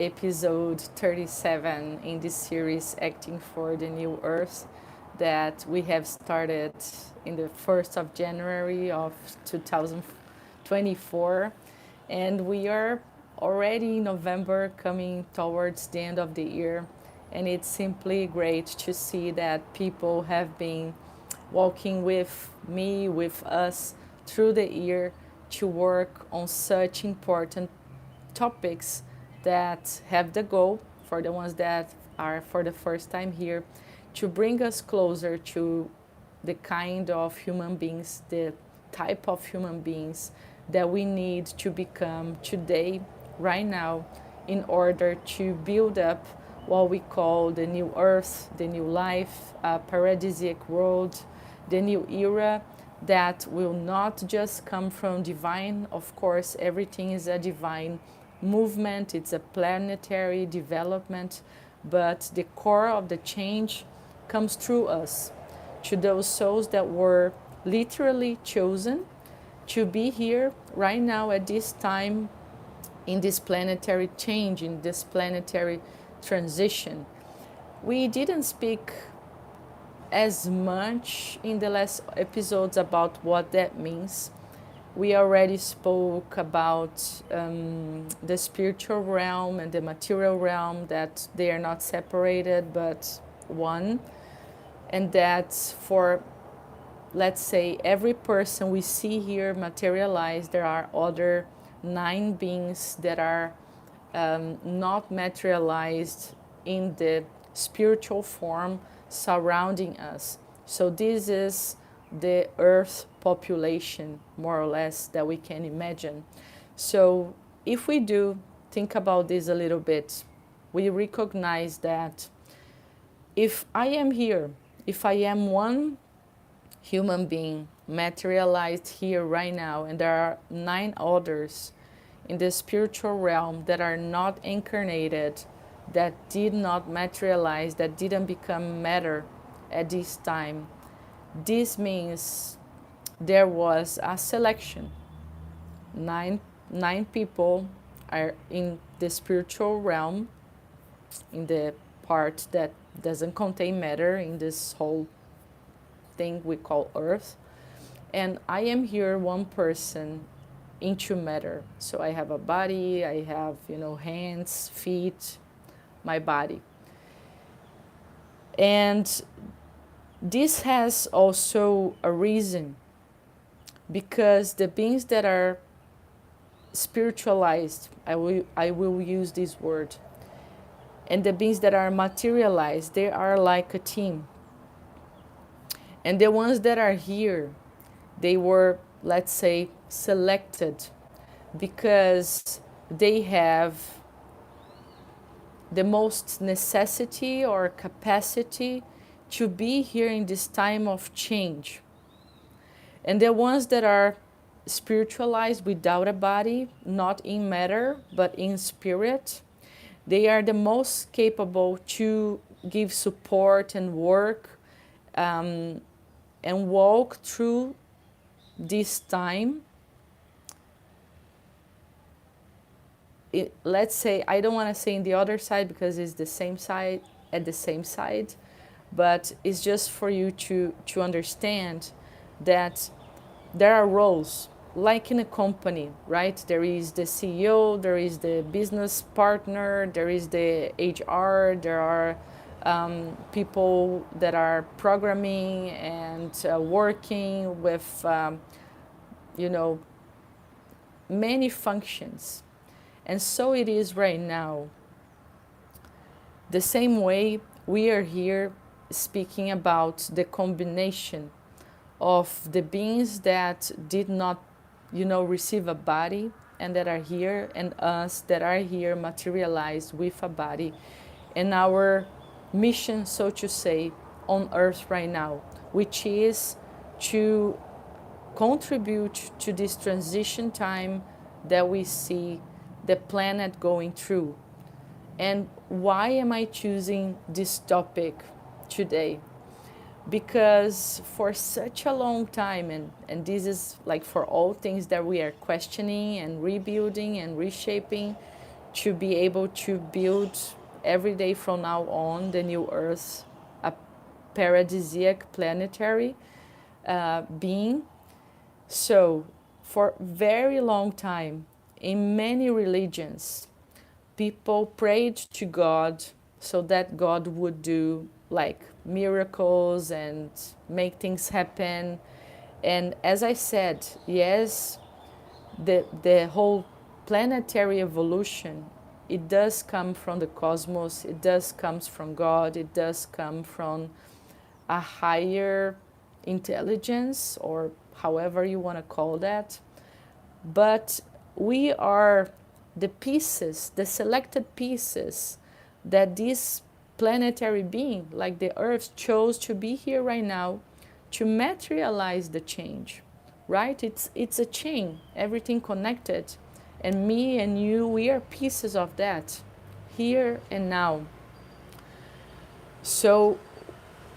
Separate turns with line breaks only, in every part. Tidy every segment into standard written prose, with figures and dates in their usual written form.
episode 37 in this series, Acting for the New Earth, that we have started in the 1st of January of 2024. And we are already in November, coming towards the end of the year. And it's simply great to see that people have been walking with me, with us through the year to work on such important topics that have the goal, for the ones that are for the first time here, to bring us closer to the kind of human beings, the type of human beings that we need to become today, right now, in order to build up what we call the new earth, the new life, a paradisiac world, the new era that will not just come from divine. Of course, everything is a divine movement, it's a planetary development, but the core of the change comes through us, to those souls that were literally chosen to be here right now at this time, in this planetary change, in this planetary transition. We didn't speak as much in the last episodes about what that means. We already spoke about the spiritual realm and the material realm, that they are not separated but one, and that for, let's say, every person we see here materialized, there are other 9 beings that are not materialized in the spiritual form surrounding us. So this is the earth population, more or less, that we can imagine. So if we do think about this a little bit, we recognize that if I am here, if I am one human being materialized here right now, and there are 9 others in the spiritual realm that are not incarnated, that did not materialize, that didn't become matter at this time, this means there was a selection. Nine people are in the spiritual realm, in the part that doesn't contain matter, in this whole thing we call earth. And I am here, one person, into matter. So I have a body, I have, hands, feet, my body. And this has also a reason, because the beings that are spiritualized, I will use this word, and the beings that are materialized, they are like a team. And the ones that are here, they were, let's say, selected because they have the most necessity or capacity to be here in this time of change. And the ones that are spiritualized without a body, not in matter, but in spirit, they are the most capable to give support and work and walk through this time. Let's say, I don't want to say in the other side because it's the same side, at the same side, but it's just for you to understand that there are roles, like in a company, right? There is the CEO, there is the business partner, there is the HR, there are people that are programming and working with, many functions. And so it is right now. The same way we are here speaking about the combination of the beings that did not, receive a body and that are here, and us that are here materialized with a body, and our mission, so to say, on earth right now, which is to contribute to this transition time that we see the planet going through. And why am I choosing this topic today? Because for such a long time, and this is like for all things that we are questioning and rebuilding and reshaping, to be able to build every day from now on the new Earth, a paradisiac planetary being. So, for very long time, in many religions, people prayed to God so that God would do like miracles and make things happen. And as I said, yes, the whole planetary evolution, it does come from the cosmos, it does comes from God, it does come from a higher intelligence, or however you want to call that. But we are the pieces, the selected pieces that this planetary being, like the Earth, chose to be here right now to materialize the change, right? It's a chain, everything connected. And me and you, we are pieces of that, here and now. So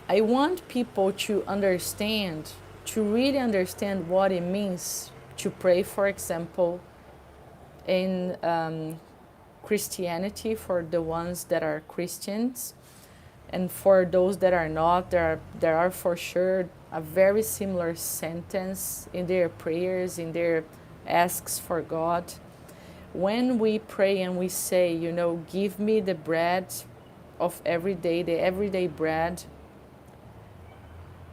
I want people to understand, to really understand what it means to pray, for example, in Christianity, for the ones that are Christians, and for those that are not, there are for sure a very similar sentence in their prayers, in their asks for God. When we pray and we say, give me the bread of every day, the everyday bread,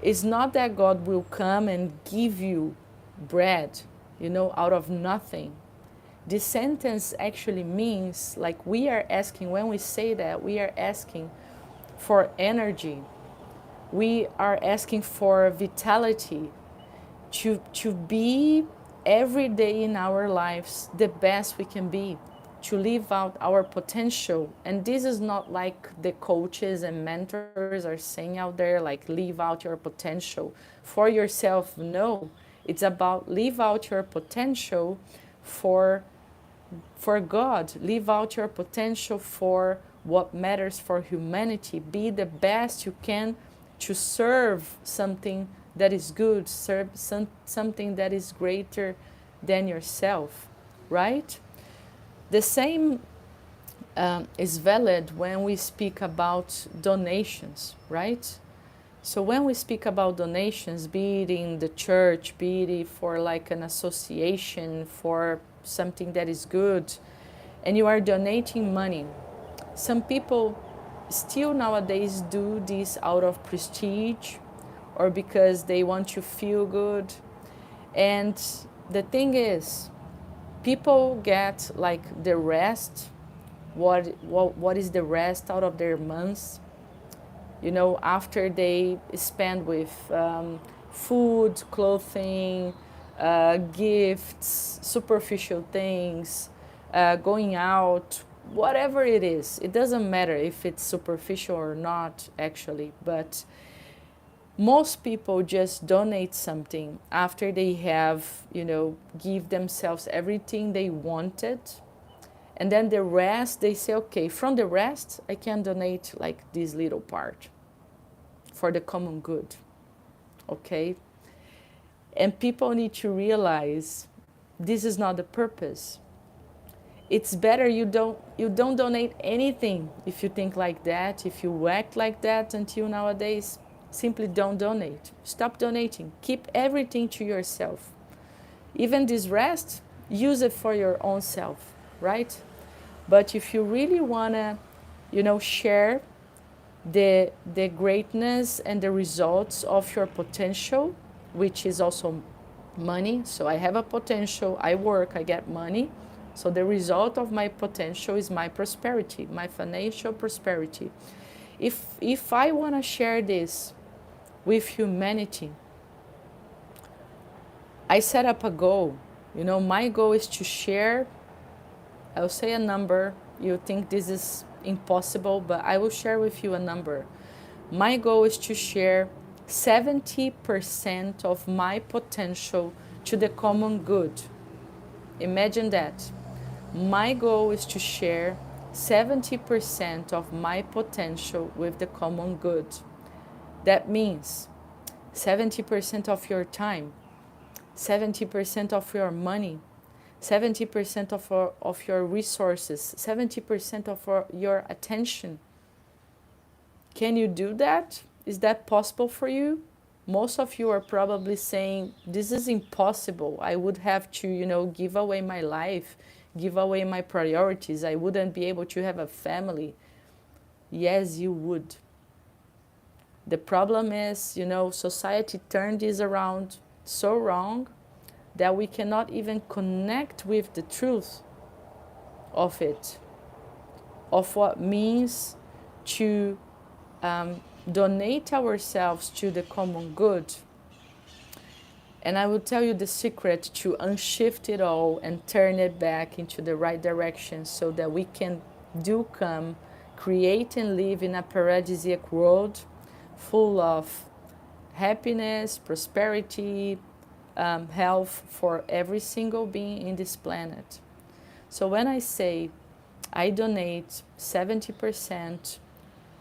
it's not that God will come and give you bread, out of nothing. This sentence actually means, like, we are asking, when we say that, we are asking for energy. We are asking for vitality, to be every day in our lives the best we can be, to live out our potential. And this is not like the coaches and mentors are saying out there, like, live out your potential for yourself. No, it's about live out your potential for God. Live out your potential for what matters for humanity. Be the best you can to serve something that is good, serve something that is greater than yourself, right? The same is valid when we speak about donations, right? So when we speak about donations, be it in the church, be it for like an association for something that is good, and you are donating money. Some people still nowadays do this out of prestige or because they want to feel good. And the thing is, people get like the rest. What is the rest out of their months? After they spend with food, clothing, gifts, superficial things, going out, whatever it is. It doesn't matter if it's superficial or not, actually. But most people just donate something after they have, give themselves everything they wanted. And then the rest, they say, okay, from the rest, I can donate like this little part for the common good, okay? And people need to realize this is not the purpose. It's better you don't donate anything if you think like that, if you act like that until nowadays. Simply don't donate. Stop donating. Keep everything to yourself. Even this rest, use it for your own self, right? But if you really want to, share the greatness and the results of your potential, which is also money. So I have a potential, I work, I get money. So the result of my potential is my prosperity, my financial prosperity. If I want to share this with humanity, I set up a goal. My goal is to share. I'll say a number. You think this is impossible, but I will share with you a number. My goal is to share 70% of my potential to the common good. Imagine that. My goal is to share 70% of my potential with the common good. That means 70% of your time, 70% of your money, 70% of your resources, 70% of your attention. Can you do that? Is that possible for you? Most of you are probably saying, this is impossible. I would have to, give away my life, give away my priorities. I wouldn't be able to have a family. Yes, you would. The problem is, society turned this around so wrong that we cannot even connect with the truth of it, of what means to donate ourselves to the common good. And I will tell you the secret to unshift it all and turn it back into the right direction so that we can create and live in a paradisiac world full of happiness, prosperity, health for every single being in this planet. So when I say I donate 70%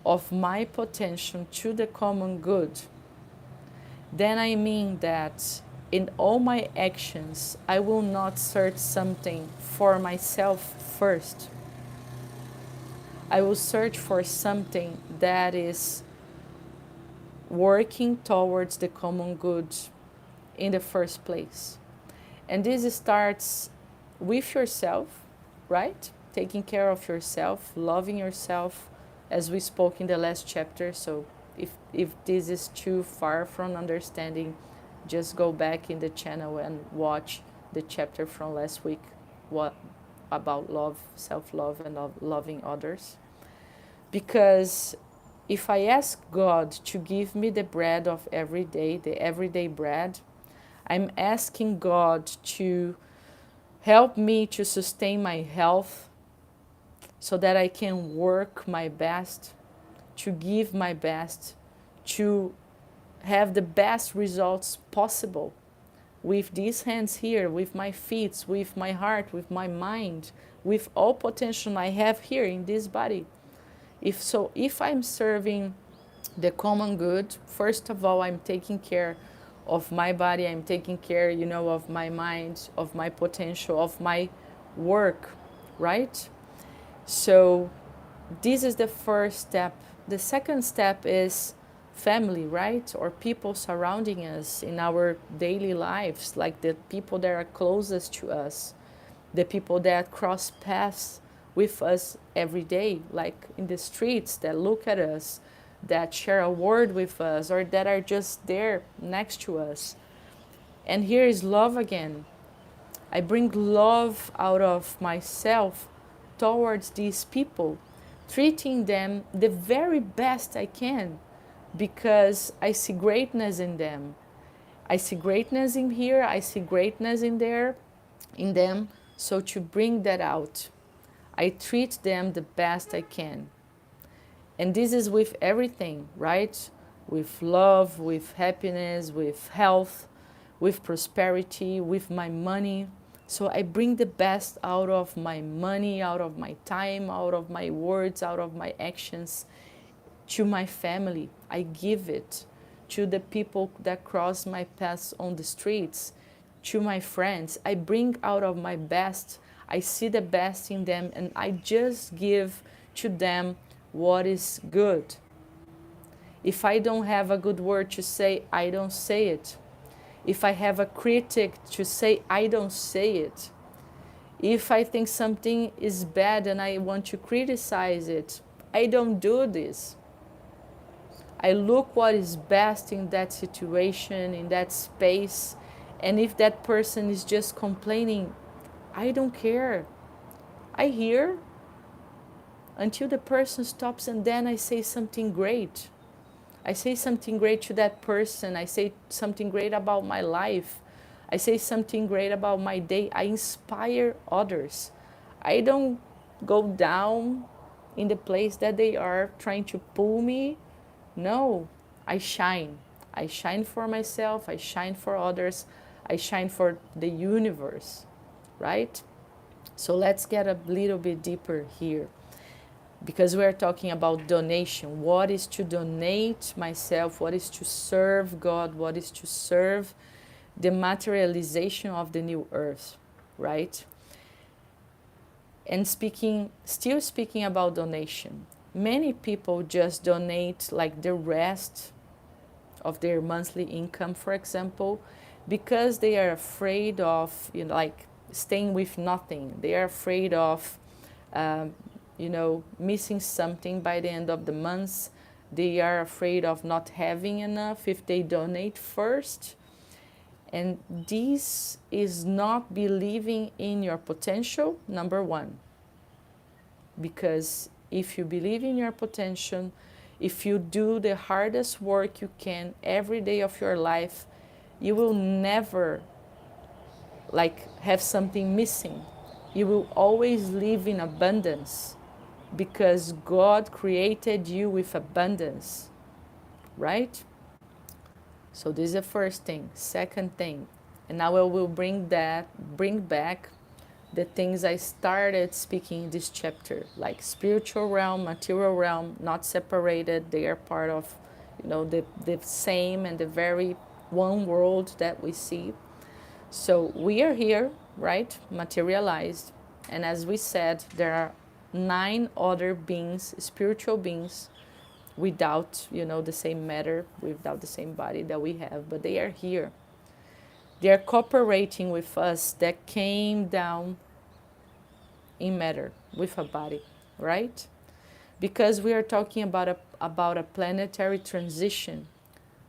of my potential to the common good, then I mean that in all my actions, I will not search something for myself first. I will search for something that is working towards the common good in the first place. And this starts with yourself, right? Taking care of yourself, loving yourself, as we spoke in the last chapter. So if this is too far from understanding, just go back in the channel and watch the chapter from last week about love, self-love, and loving others. Because if I ask God to give me the bread of every day, the everyday bread, I'm asking God to help me to sustain my health so that I can work my best, to give my best, to have the best results possible with these hands here, with my feet, with my heart, with my mind, with all potential I have here in this body. If I'm serving the common good, first of all, I'm taking care of my body, I'm taking care, of my mind, of my potential, of my work, right? So this is the first step. The second step is family, right? Or people surrounding us in our daily lives, like the people that are closest to us, the people that cross paths with us every day, like in the streets, that look at us, that share a word with us, or that are just there next to us. And here is love again. I bring love out of myself towards these people, treating them the very best I can, because I see greatness in them. I see greatness in here, I see greatness in there, in them. So to bring that out, I treat them the best I can. And this is with everything, right? With love, with happiness, with health, with prosperity, with my money. So I bring the best out of my money, out of my time, out of my words, out of my actions to my family. I give it to the people that cross my paths on the streets, to my friends. I bring out of my best. I see the best in them, and I just give to them what is good. If I don't have a good word to say, I don't say it. If I have a critic to say, I don't say it. If I think something is bad and I want to criticize it, I don't do this. I look what is best in that situation, in that space, and if that person is just complaining, I don't care. I hear until the person stops, and then I say something great. I say something great to that person. I say something great about my life. I say something great about my day. I inspire others. I don't go down in the place that they are trying to pull me. No, I shine. I shine for myself. I shine for others. I shine for the universe, right? So let's get a little bit deeper here, because we are talking about donation. What is to donate myself? What is to serve God? What is to serve the materialization of the new earth, right? And still speaking about donation, many people just donate like the rest of their monthly income, for example, because they are afraid of, like staying with nothing. They are afraid of, missing something by the end of the month. They are afraid of not having enough if they donate first. And this is not believing in your potential, number one. Because if you believe in your potential, if you do the hardest work you can every day of your life, you will never have something missing. You will always live in abundance because God created you with abundance, right? So this is the first thing. Second thing, and now I will bring back the things I started speaking in this chapter, like spiritual realm, material realm, not separated. They are part of, the same and the very one world that we see. So we are here, right? Materialized. And as we said, there are 9 other beings, spiritual beings, without, the same matter, without the same body that we have, but they are here. They are cooperating with us that came down in matter with a body, right? Because we are talking about a planetary transition.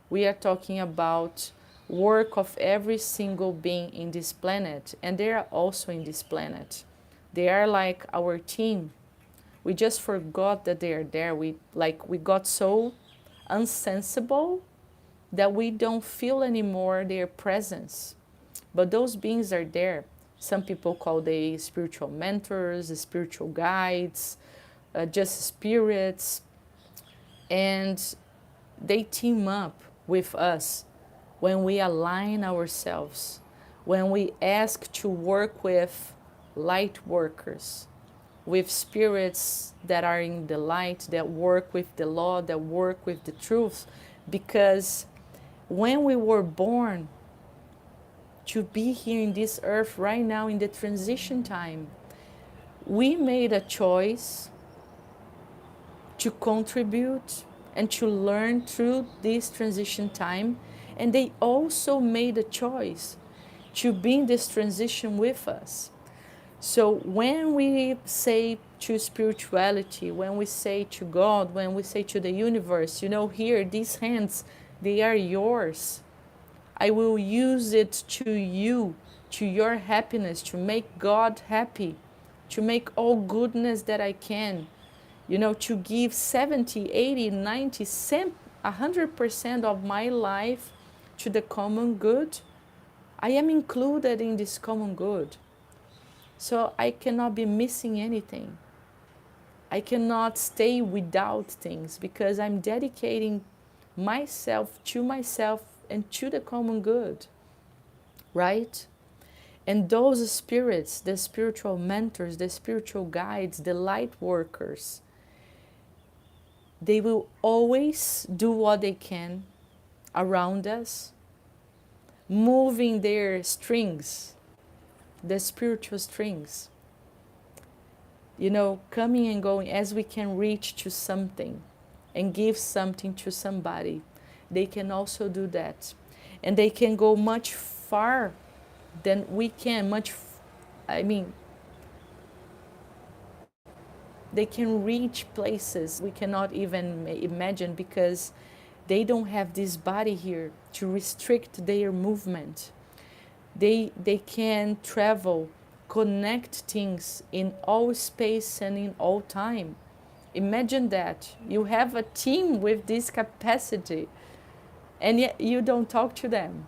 We are talking about work of every single being in this planet, and they are also in this planet. They are like our team. We just forgot that they are there. We got so unsensible that we don't feel anymore their presence. But those beings are there. Some people call they spiritual mentors, spiritual guides, just spirits. And they team up with us when we align ourselves, when we ask to work with light workers, with spirits that are in the light, that work with the law, that work with the truth. Because when we were born to be here in this earth right now in the transition time, we made a choice to contribute and to learn through this transition time. And they also made a choice to be in this transition with us. So when we say to spirituality, when we say to God, when we say to the universe, here, these hands, they are yours. I will use it to you, to your happiness, to make God happy, to make all goodness that I can, to give 70, 80, 90, 100% of my life to the common good. I am included in this common good. So I cannot be missing anything. I cannot stay without things because I'm dedicating myself and to the common good, right? And those spirits, the spiritual mentors, the spiritual guides, the light workers, they will always do what they can around us, moving their strings, the spiritual strings, coming and going as we can reach to something and give something to somebody. They can also do that. And they can go much far than we can, they can reach places we cannot even imagine because they don't have this body here to restrict their movement. They can travel, connect things in all space and in all time. Imagine that. You have a team with this capacity and yet you don't talk to them,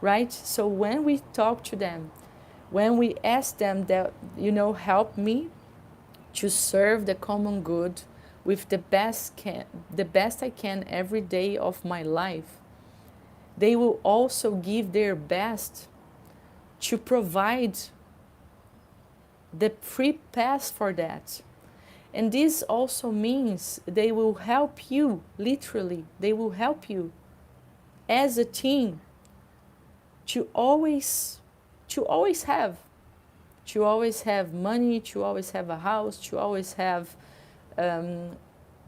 right? So when we talk to them, when we ask them that, help me to serve the common good with the best I can every day of my life, they will also give their best to provide the free pass for that. And this also means they will help you, literally, they will help you as a team to always have, to always have money, to always have a house, to always have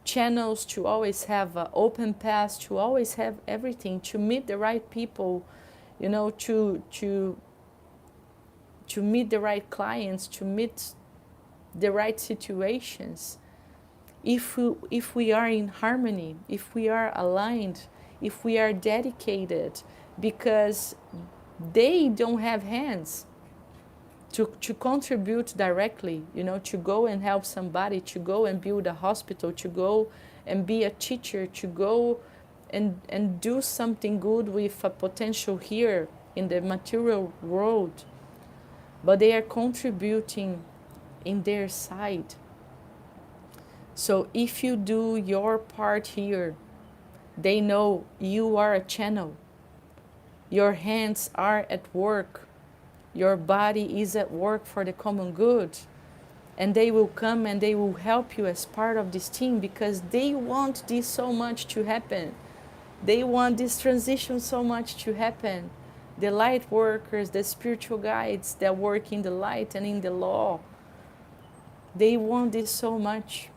channels, to always have an open path, to always have everything, to meet the right people, to meet the right clients, to meet the right situations. If we are in harmony, if we are aligned, if we are dedicated, because they don't have hands to contribute directly, to go and help somebody, to go and build a hospital, to go and be a teacher, to go and do something good with a potential here in the material world, but they are contributing in their side. So if you do your part here, they know you are a channel. Your hands are at work. Your body is at work for the common good. And they will come and they will help you as part of this team because they want this so much to happen. They want this transition so much to happen. The light workers, the spiritual guides that work in the light and in the law, they want this so much.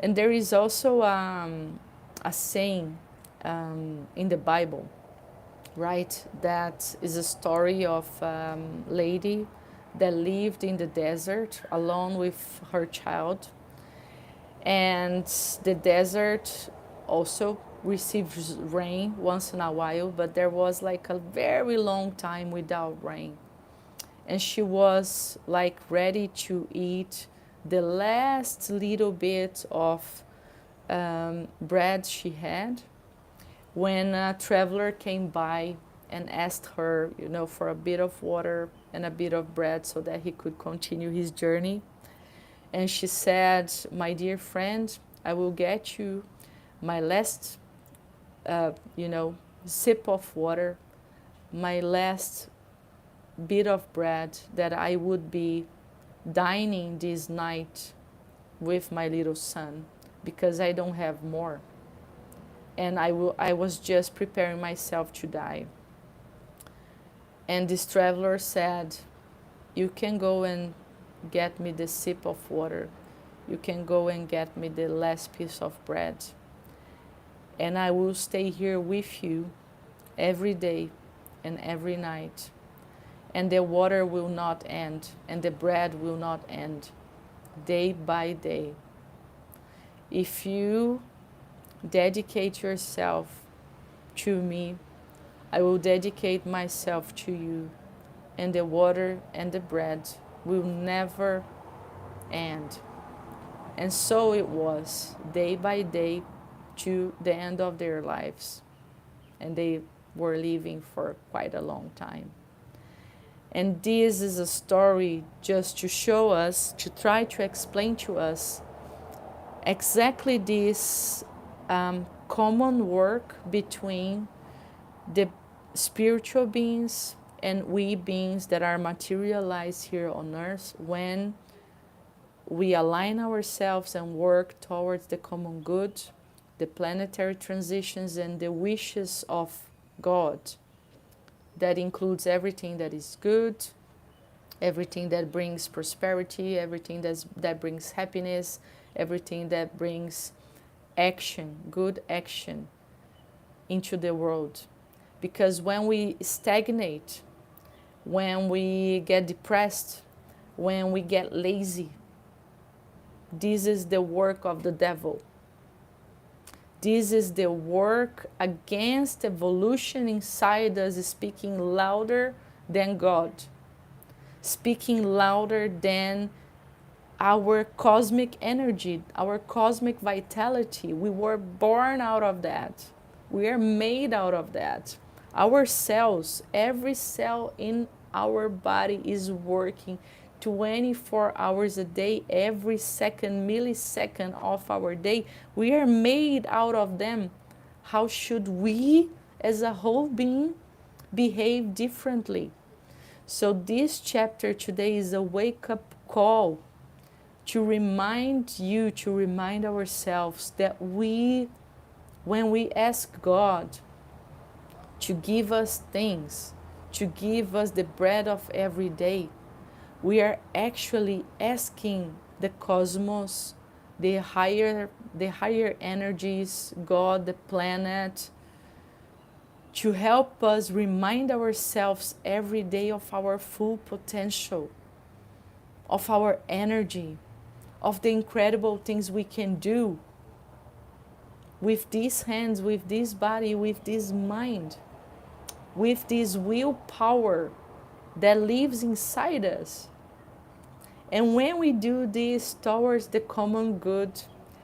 And there is also a saying in the Bible, right? That is a story of a lady that lived in the desert alone with her child. And the desert also receives rain once in a while, but there was like a very long time without rain. And she was like ready to eat the last little bit of bread she had when a traveler came by and asked her, for a bit of water and a bit of bread so that he could continue his journey. And she said, "My dear friend, I will get you my last, sip of water, my last bit of bread that I would be dining this night with my little son, because I don't have more. And I was just preparing myself to die." And this traveler said, "You can go and get me the sip of water. You can go and get me the last piece of bread. And I will stay here with you every day and every night. And the water will not end, and the bread will not end, day by day. If you dedicate yourself to me, I will dedicate myself to you, and the water and the bread will never end." And so it was, day by day, to the end of their lives. And they were living for quite a long time. And this is a story just to show us, to try to explain to us exactly this common work between the spiritual beings and we beings that are materialized here on earth when we align ourselves and work towards the common good, the planetary transitions and the wishes of God. That includes everything that is good, everything that brings prosperity, everything that brings happiness, everything that brings action, good action into the world. Because when we stagnate, when we get depressed, when we get lazy, this is the work of the devil. This is the work against evolution inside us, speaking louder than God, speaking louder than our cosmic energy, our cosmic vitality. We were born out of that. We are made out of that. Our cells, every cell in our body is working 24 hours a day, every second, millisecond of our day. We are made out of them. How should we, as a whole being, behave differently? So this chapter today is a wake-up call to remind you, to remind ourselves that when we ask God to give us things, to give us the bread of every day, We are actually asking the cosmos, the higher energies, God, the planet, to help us remind ourselves every day of our full potential, of our energy, of the incredible things we can do with these hands, with this body, with this mind, with this willpower that lives inside us. And when we do this towards the common good,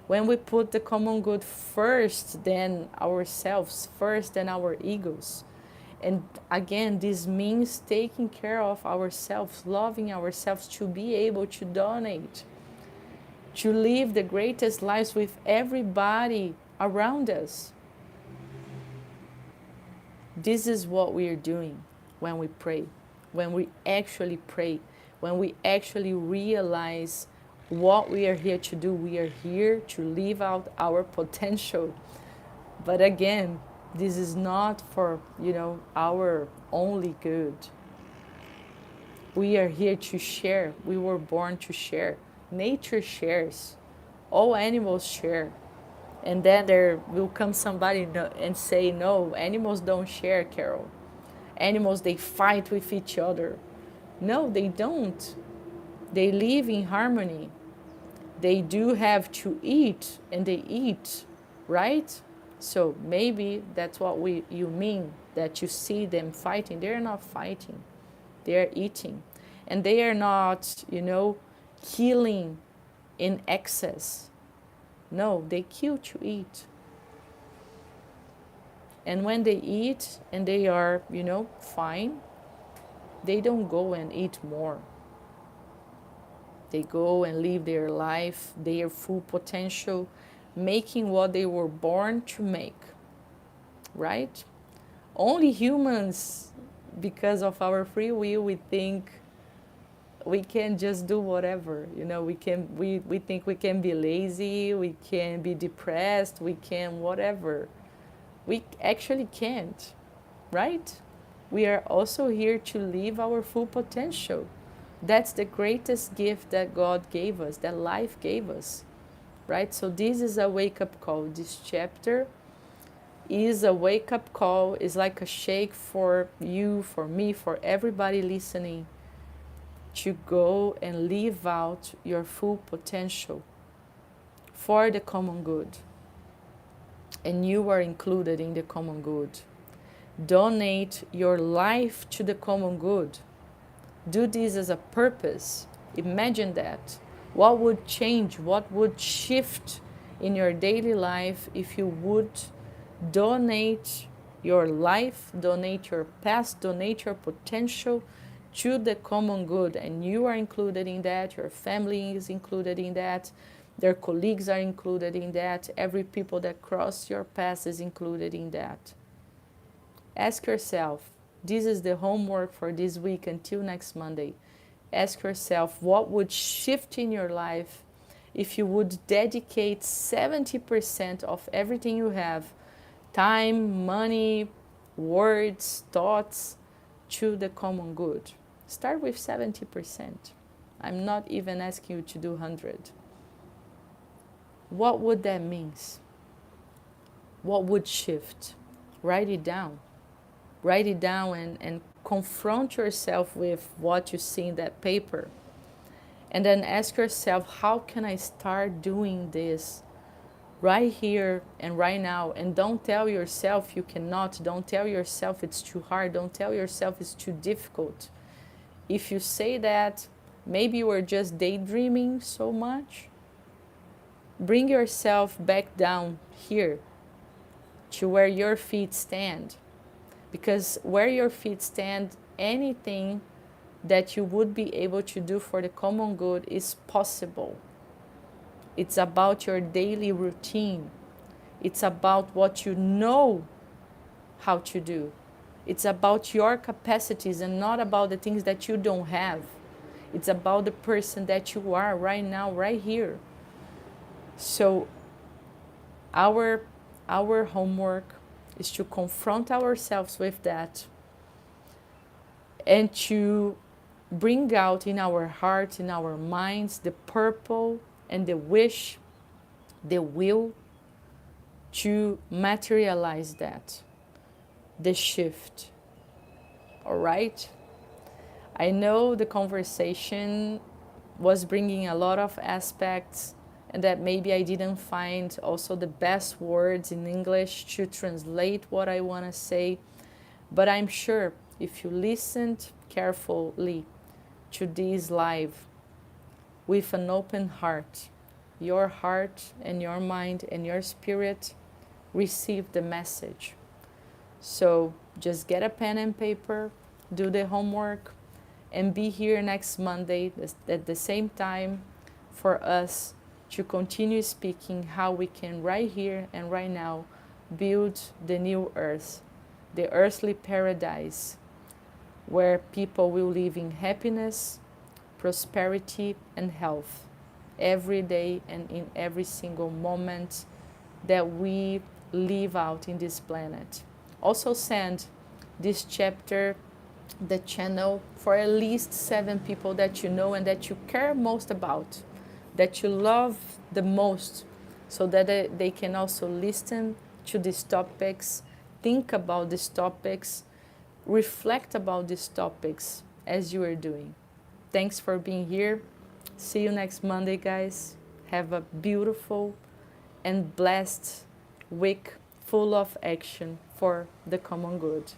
when we put the common good first than ourselves, first than our egos, and again, this means taking care of ourselves, loving ourselves, to be able to donate, to live the greatest lives with everybody around us. This is what we are doing when we pray, when we actually pray, when we actually realize what we are here to do. We are here to live out our potential. But again, this is not for, our only good. We are here to share. We were born to share. Nature shares. All animals share. And then there will come somebody and say, no, animals don't share, Carol. Animals, they fight with each other. No, they don't. They live in harmony. They do have to eat, and they eat, right? So maybe that's what you mean, that you see them fighting. They're not fighting. They're eating. And they are not, killing in excess. No, they kill to eat. And when they eat and they are, fine, they don't go and eat more. They go and live their life, their full potential, making what they were born to make, right? Only humans, because of our free will, we think we can just do whatever. We think we can be lazy, we can be depressed, we can whatever. We actually can't, right? We are also here to live our full potential. That's the greatest gift that God gave us, that life gave us, right? So this is a wake-up call. This chapter is a wake-up call. It's like a shake for you, for me, for everybody listening, to go and live out your full potential for the common good. And you are included in the common good. Donate your life to the common good. Do this as a purpose. Imagine that. What would change? What would shift in your daily life if you would donate your life, donate your past, donate your potential to the common good? And you are included in that. Your family is included in that. Their colleagues are included in that. Every people that cross your path is included in that. Ask yourself, this is the homework for this week until next Monday. Ask yourself, what would shift in your life if you would dedicate 70% of everything you have, time, money, words, thoughts, to the common good? Start with 70%. I'm not even asking you to do 100. What would that mean? What would shift? Write it down. Write it down and confront yourself with what you see in that paper. And then ask yourself, how can I start doing this right here and right now? And don't tell yourself you cannot. Don't tell yourself it's too hard. Don't tell yourself it's too difficult. If you say that, maybe you are just daydreaming so much. Bring yourself back down here to where your feet stand. Because where your feet stand, anything that you would be able to do for the common good is possible. It's about your daily routine. It's about what you know how to do. It's about your capacities and not about the things that you don't have. It's about the person that you are right now, right here. So our homework is to confront ourselves with that and to bring out in our hearts, in our minds, the purpose and the wish, the will to materialize that, the shift. All right? I know the conversation was bringing a lot of aspects, and that maybe I didn't find also the best words in English to translate what I want to say, but I'm sure if you listened carefully to this live with an open heart, your heart and your mind and your spirit receive the message. So just get a pen and paper, do the homework, and be here next Monday at the same time for us to continue speaking how we can right here and right now build the new earth, the earthly paradise where people will live in happiness, prosperity, and health every day and in every single moment that we live out in this planet. Also send this chapter, the channel, for at least 7 people that you know and that you care most about, that you love the most, so that they can also listen to these topics, think about these topics, reflect about these topics as you are doing. Thanks for being here. See you next Monday, guys. Have a beautiful and blessed week full of action for the common good.